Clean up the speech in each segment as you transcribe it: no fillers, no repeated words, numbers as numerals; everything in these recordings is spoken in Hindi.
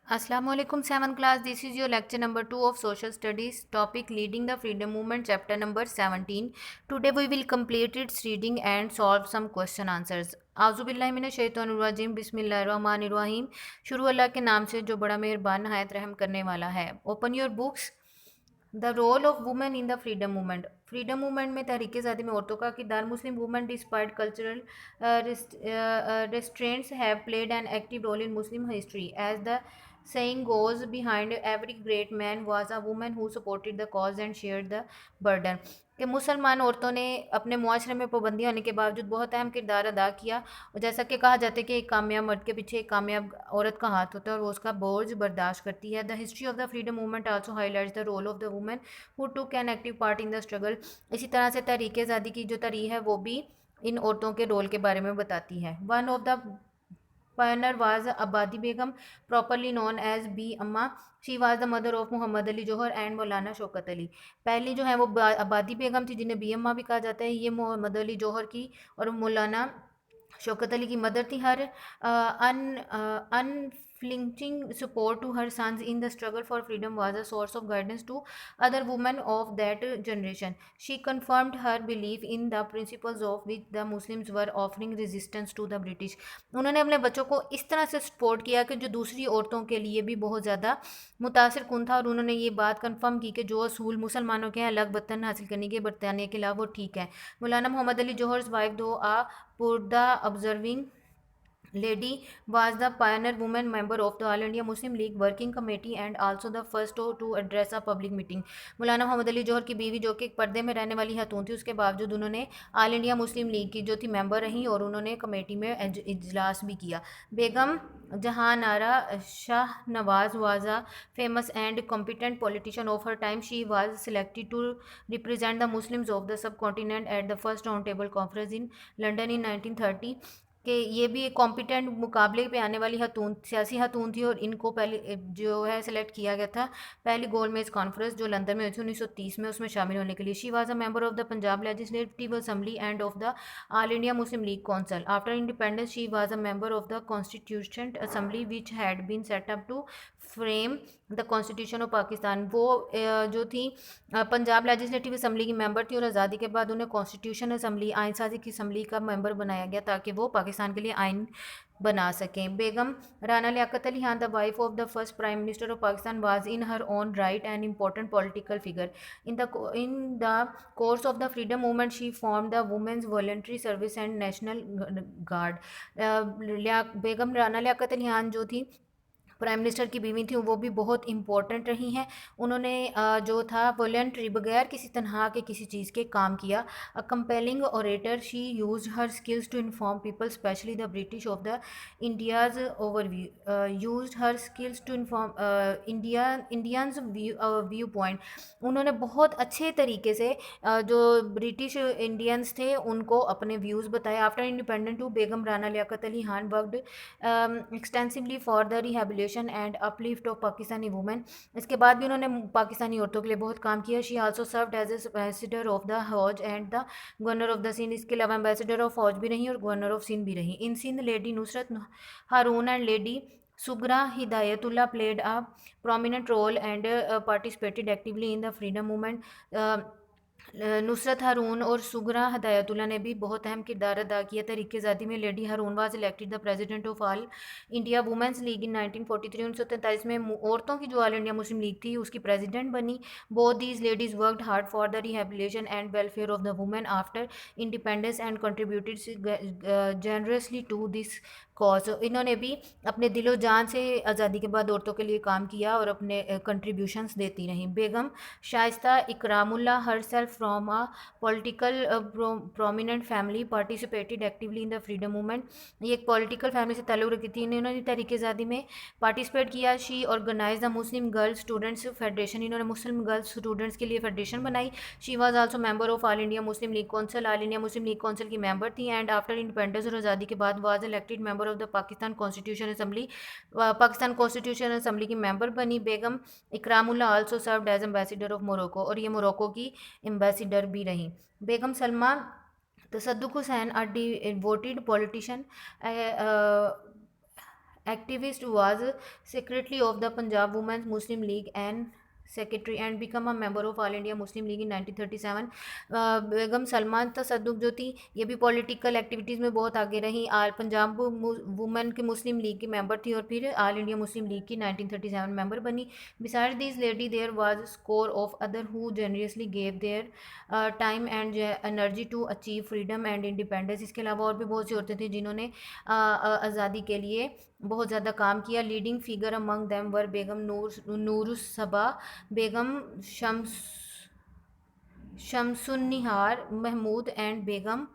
Assalamualaikum 7th class. This is your lecture number 2 of social studies. Topic leading the freedom movement, chapter number 17. Today we will complete its reading and solve some question answers. आज़ुबिल्लाहि मिनश शैतानिर्रजीम बिस्मिल्लाहिर्रहमानिर्रहीम। शुरू अल्लाह के नाम से जो बड़ा मेहरबान नहायत रहम करने वाला है। Open your books. The role of women in the freedom movement. Freedom movement में तहरीक आज़ादी में औरतों का किरदार। Muslim women despite cultural restraints have played an active role in Muslim history. As the saying goes, behind every great man was a woman who supported the cause and shared the burden. कि मुसलमान औरतों ने अपने मुआशरे में पाबंदी होने के बावजूद बहुत अहम किरदार अदा किया। और जैसा कि कहा जाता है कि एक कामयाब मर्द के पीछे एक कामयाब औरत का हाथ होता है और वो उसका बोझ बर्दाश्त करती है। The history of the freedom movement also highlights the role of the women who took an active part in the struggle. इसी तरह से तहरीक आज़ादी की जो तारीख है वो भी इन औरतों के रोल के बारे में बताती है। One of the pioneer was Abadi Begum, properly known as B Amma. She was the mother of Mohammad Ali Jauhar and Maulana Shaukat Ali. पहली जो है वो आबादी बेगम थी, जिन्हें बी अम्मा भी कहा जाता है। ये मोहम्मद अली जौहर की और मौलाना शौकत अली की मदर थी। हर unflinching support to her sons in the struggle for freedom was a source of guidance to other women of that generation. She confirmed her belief in the principles of which the Muslims were offering resistance to the British. उन्होंने अपने बच्चों को इस तरह से सपोर्ट किया कि जो दूसरी औरतों के लिए भी बहुत ज़्यादा मुतासिर कुन था, और उन्होंने ये बात कंफर्म की कि जो असूल मुसलमानों के हैं अलग वतन हासिल करने के बरतानिया के खिलाफ वो ठीक है। मौलाना मोहम्मद अली जौहर वाइफ दो आ Purda observing lady was the pioneer woman member of the All India Muslim League Working Committee and also the first to address a public meeting. मौलाना मोहम्मद अली जौहर की बीवी, जो कि एक पर्दे में रहने वाली खातून थी, उसके बावजूद उन्होंने ऑल इंडिया मुस्लिम लीग की जो थी मेंबर रहीं और उन्होंने कमेटी में इजलास भी किया। बेगम Jahanara Shah Nawaz was a famous and competent politician of her time. She was selected to represent the Muslims of the subcontinent at the first roundtable conference in London in 1930। कि ये भी एक कॉम्पिटेंट मुकाबले पे आने वाली हतून सियासी हतून थी और इनको पहले जो है सिलेक्ट किया गया था पहली गोल मेज कॉन्फ्रेंस जो लंदन में हुई थी 1930 में, उसमें शामिल होने के लिए। She was a member of the Punjab legislative assembly and of the all India Muslim league council. After independence she was a member of the constitution assembly which had been set up to frame the constitution of Pakistan. वो जो थी पंजाब लेजिस्लेटिव असम्बली की मेंबर थी और आज़ादी के बाद उन्हें कॉन्स्टिट्यूशन असम्बली आइन साजी की असम्बली का मेंबर बनाया गया ताकि वो पाकिस्तान के लिए आइन बना सकें। Begum Rana Liaquat Ali Khan, the wife of the first prime minister of Pakistan, was in her own right an important political figure. In the course of the freedom movement she form the women's voluntary service and national guard. Begum Rana Liaquat Ali Khan जो थी प्राइम मिनिस्टर की बीवी थी, वो भी बहुत इंपॉर्टेंट रही हैं। उन्होंने जो था वॉलंटरी बगैर किसी तनहा के किसी चीज़ के काम किया। A compelling orator, she used her skills to inform people specially the British of the India's overview. Used her skills to inform Indians view point. उन्होंने बहुत अच्छे तरीके से जो ब्रिटिश इंडियंस थे उनको अपने व्यूज़ बताए। After independent too Begum Rana Liaquat Ali Khan worked extensively for the rehabilitation and uplift of Pakistani women. इसके बाद भी उन्होंने पाकिस्तानी औरतों के लिए बहुत काम किया। She also served as ambassador of the हौज and the governor of the Sindh. इसके अलावा एम्बेसडर ऑफ हौज भी रही और गवर्नर ऑफ सिंध भी रही। In Sindh lady Nusrat Haroon and lady Sughra Hidayatullah played a prominent role and participated actively in the freedom movement. Nusrat Haroon और सुगरा हदायतुल्ला ने भी बहुत अहम किरदार अदा किया तहरीक आज़ादी में। Lady Haroon was elected the president of all India women's league in 1943। 1943 में औरतों की जो ऑल इंडिया मुस्लिम लीग थी उसकी प्रेसिडेंट बनी। Both these ladies worked hard for the rehabilitation and welfare of the women after independence and contributed generously to this cause. इन्होंने भी अपने दिलो जान से आज़ादी के बाद औरतों के लिए काम किया और अपने कंट्रीब्यूशंस देती रहीं। बेगम Shaista Ikramullah herself from a political prominent family participated actively in the freedom movement। ये एक पॉलिटिकल फैमिली से ताल्लुक़ रखती थी। इन्होंने तहरीक आज़ादी में पार्टिसिपेट किया। She organise the Muslim girls students federation. इन्होंने मुस्लिम गर्ल्स स्टूडेंट्स के लिए फेडरेशन बनाई। She was also member of all India Muslim league council. All India Muslim league council की मेंबर थी एंड आफ्टर इंडिपेंडेंस और आज़ादी के बाद was elected member of the Pakistan constitution assembly. Pakistan constitution assembly की मेंबर बनी। Begum Ikramullah also served as ambassador of Morocco और ये मोरक्को की एम्बेसडर भी रहीं। Begum Salma Tasadduq Hussain, a devoted politician, activist, was secretary of the Punjab Women's Muslim League and secretary and become a member of All India Muslim League in 1937. बेगम सलमा तसद्दुक जो थी ये भी पॉलिटिकल एक्टिविटीज़ में बहुत आगे रही। पंजाब वुमेन की मुस्लिम लीग की मेंबर थी और फिर ऑल इंडिया मुस्लिम लीग की 1937 मेंबर बनी। Beside this lady there was score of other who generously gave their time and energy to achieve freedom and independence. इसके अलावा और भी बहुत सी औरतें थी जिन्होंने आज़ादी के लिए बहुत ज़्यादा काम किया। Leading figure among them were Begum Noorussaba, Begum Shamsunnihar Mahmood and Begum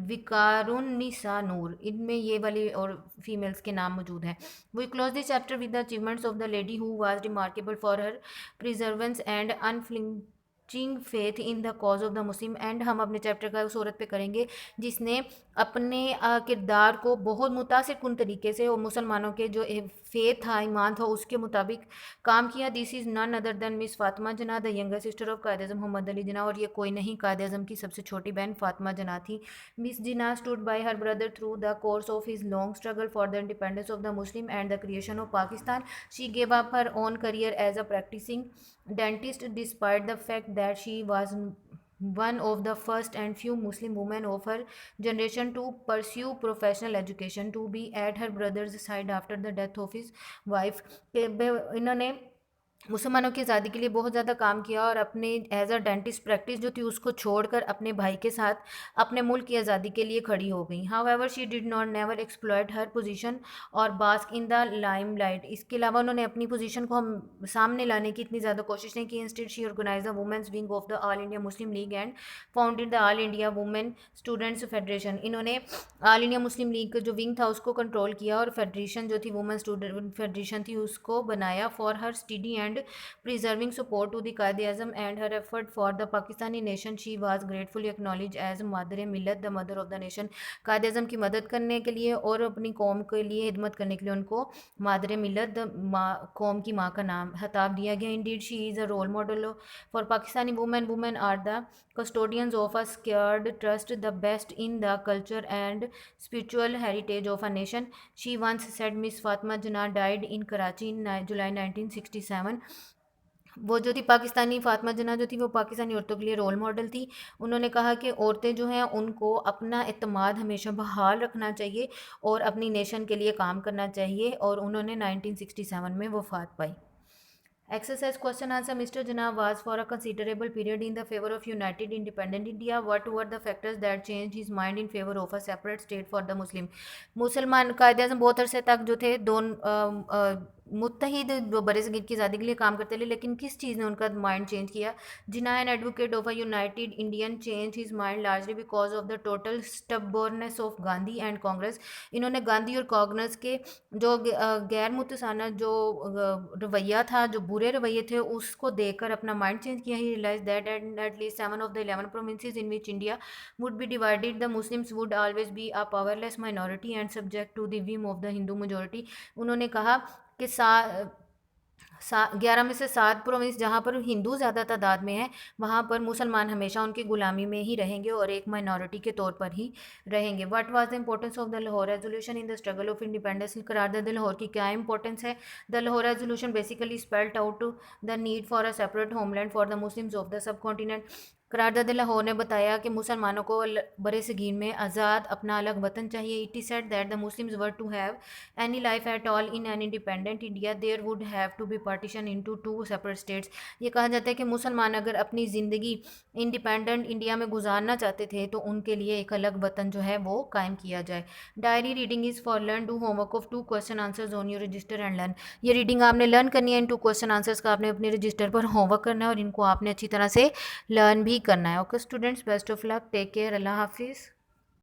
Viqarunnisa Noor. इनमें ये वाली और फीमेल्स के नाम मौजूद हैं। We close this chapter with the achievements of the lady who was remarkable for her perseverance and unflinching faith in the cause of the Muslim. And हम अपने चैप्टर का उस औरत पे करेंगे जिसने अपने किरदार को बहुत मुतासिर कुन तरीके से और मुसलमानों के जो फेथ था, ईमान था, उसके मुताबिक काम किया। This is none other than miss Fatima Jinnah, the younger sister of Quaid Azam Mohammad Ali Jinnah. और ये कोई नहीं, कायद अज़म की सबसे छोटी बहन फातिमा जना थी। Miss Jinnah stood by her brother through the course of his long struggle for the independence of the Muslim and the creation of Pakistan. She gave up her own career as a practising dentist despite the fact that she was one of the first and few Muslim women of her generation to pursue professional education, to be at her brother's side after the death of his wife। इन्होंने मुसलमानों की आज़ादी के लिए बहुत ज़्यादा काम किया और अपने एज अ डेंटिस्ट प्रैक्टिस जो थी उसको छोड़कर अपने भाई के साथ अपने मुल्क की आज़ादी के लिए खड़ी हो गई। However she did not never exploit her position और बास्क इन द लाइमलाइट। इसके अलावा उन्होंने अपनी पोजीशन को हम सामने लाने की इतनी ज़्यादा कोशिश नहीं की। Instead she organise the women's wing of the all India Muslim League and founded the all India women students federation. इन्होंने ऑल इंडिया मुस्लिम लीग का जो विंग था उसको कंट्रोल किया और फेडरेशन जो थी वुमेन स्टूडेंट फेडरेशन थी उसको बनाया for her study and preserving support to the Quaid-e-Azam and her effort for the Pakistani nation. She was gratefully acknowledged as Madre-Millat, the mother of the nation। Quaid-e-Azam की मदद करने के लिए और अपनी कौम के लिए खिदमत करने के लिए उनको मादरे मिलत, कौम की माँ का नाम खिताब दिया गया। Indeed she is a role model for Pakistani women. Women are the custodians of a scared trust, the best in the culture and spiritual heritage of a nation। She once said, Miss Fatima Jinnah died in Karachi in July 1967। वो जो थी पाकिस्तानी फातिमा जना जो थी वो पाकिस्तानी औरतों के लिए रोल मॉडल थी। उन्होंने कहा कि औरतें जो हैं उनको अपना एतमाद हमेशा बहाल रखना चाहिए और अपनी नेशन के लिए काम करना चाहिए और उन्होंने 1967 में वफ़ात पाई। Exercise question answer। Mr. Jinnah was for a considerable period in the favor of united independent India। What were the factors that changed his mind in favor of a separate state for the Muslim? मुसलमान कायद-ए-आज़म बहुत अरसे तक जो थे मुत्तहिद बरसगीर की आज़ादी के लिए काम करते रहे, लेकिन किस चीज़ ने उनका माइंड चेंज किया? Jinnah an advocate of a united Indian change his mind largely because of the total stubbornness of Gandhi and Congress. इन्होंने गांधी और कांग्रेस के जो गैर मुतसाना जो रवैया था, जो बुरे रवैये थे, उसको देखकर अपना माइंड चेंज किया। He realise that at least 7 of the 11 provinces in which India would be divided the Muslims would always be a powerless minority and subject to the whim of the Hindu majority. उन्होंने कहा कि 11 में से 7 प्रोविंस जहाँ पर हिंदू ज़्यादा तादाद में हैं वहाँ पर मुसलमान हमेशा उनकी गुलामी में ही रहेंगे और एक माइनॉरिटी के तौर पर ही रहेंगे। What was the importance of the Lahore resolution in the struggle of independence? करारदाद लाहौर की क्या इंपॉर्टेंस है? The Lahore resolution basically spelled out the need for a separate homeland for the Muslims of the subcontinent. करारदाद लाहौर ने बताया कि मुसलमानों को बरसगीर में आज़ाद अपना अलग वतन चाहिए। It is said that the Muslims were to have any life at all in an independent India there would have to be partition into 2 separate states. ये कहा जाता है कि मुसलमान अगर अपनी ज़िंदगी इंडिपेंडेंट इंडिया में गुजारना चाहते थे तो उनके लिए एक अलग वतन जो है वो कायम किया जाए। Diary reading is for learn, do homework of 2 question answers on your register and learn. ये रीडिंग आपने लर्न करनी है। इन 2 क्वेश्चन आंसर्स का आपने अपने रजिस्टर पर होमवर्क करना है और इनको आपने अच्छी तरह से लर्न भी करना है। Okay students, best of luck, take care, अल्लाह हाफिज़।